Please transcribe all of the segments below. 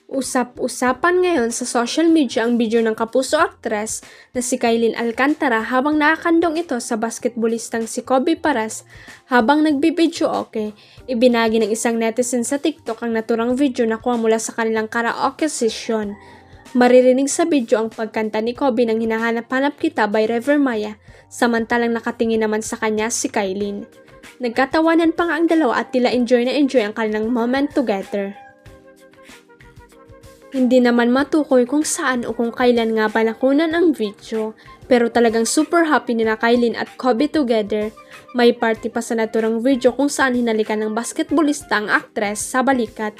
Usap-usapan ngayon sa social media ang video ng kapuso aktres na si Kailyn Alcantara habang nakakandong ito sa basketballistang si Kobe Paras habang nagbibidyo okay. Ibinagi ng isang netizen sa TikTok ang naturang video na kuha mula sa kanilang karaoke session. Maririnig sa video ang pagkanta ni Kobe ng Hinahanap-hanap Kita by River Maya, samantalang nakatingin naman sa kanya si Kailyn. Nagkatawanan pa nga ang dalawa at tila enjoy na enjoy ang kanilang moment together. Hindi naman matukoy kung saan o kung kailan nga ba nakunan ang video, pero talagang super happy nila Kailyn at Kobe together. May party pa sa naturang video kung saan hinalikan ng basketballista ang aktres sa balikat.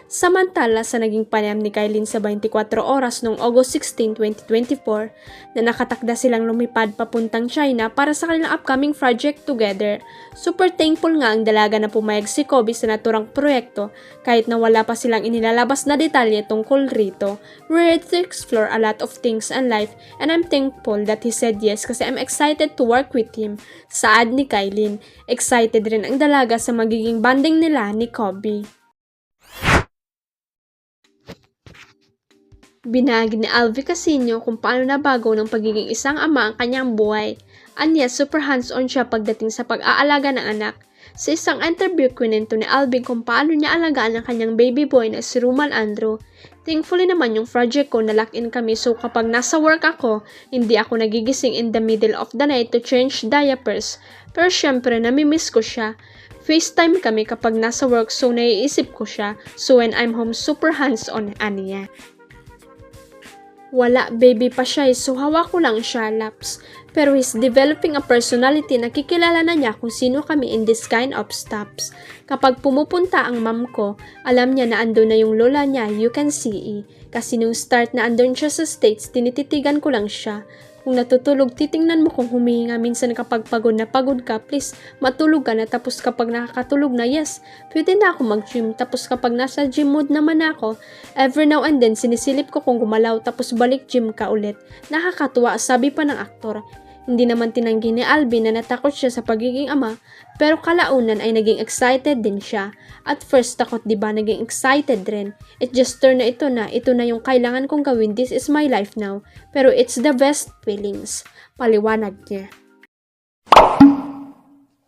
Samantala sa naging panayam ni Kailyn sa 24 oras noong August 16, 2024 na nakatakda silang lumipad papuntang China para sa kanilang upcoming project together. Super thankful nga ang dalaga na pumayag si Kobe sa naturang proyekto kahit na wala pa silang inilalabas na detalye tungkol rito. We're ready to explore a lot of things in life and I'm thankful that he said yes kasi I'm excited to work with him. Saad ni Kailyn. Excited rin ang dalaga sa magiging banding nila ni Kobe. Binahagi ni Alvi Casino kung paano nabago ng pagiging isang ama ang kanyang buhay. Anya, super hands-on siya pagdating sa pag-aalaga ng anak. Sa isang interview, kwento ni Alvin kung paano niya alagaan ang kanyang baby boy na si Roman Andrew. Thankfully naman yung project ko na lock-in kami so kapag nasa work ako, hindi ako nagigising in the middle of the night to change diapers. Pero syempre, namimiss ko siya. FaceTime kami kapag nasa work so naiisip ko siya. So when I'm home, super hands-on, Anya. Wala, baby pa siya so hawak ko lang siya, laps. Pero he's developing a personality na kikilala na niya kung sino kami in this kind of stops. Kapag pumupunta ang mom ko, alam niya na andun na yung lola niya, you can see. Kasi nung start na andun siya sa States, tinititigan ko lang siya. Kung natutulog, titingnan mo kung humihinga minsan kapag pagod na pagod ka, please, matulog ka na tapos kapag nakakatulog na, yes, pwede na ako mag-gym. Tapos kapag nasa gym mood naman ako, every now and then, sinisilip ko kung gumalaw tapos balik gym ka ulit. Nakakatuwa, sabi pa ng aktor. Hindi naman tinanggi ni Alvin na natakot siya sa pagiging ama, pero kalaunan ay naging excited din siya. At first takot diba, naging excited rin. It just turned na ito na yung kailangan kong gawin, this is my life now. Pero it's the best feelings. Paliwanag niya.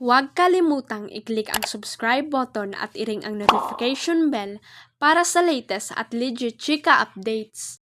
Huwag kalimutang i-click ang subscribe button at i-ring ang notification bell para sa latest at legit chika updates.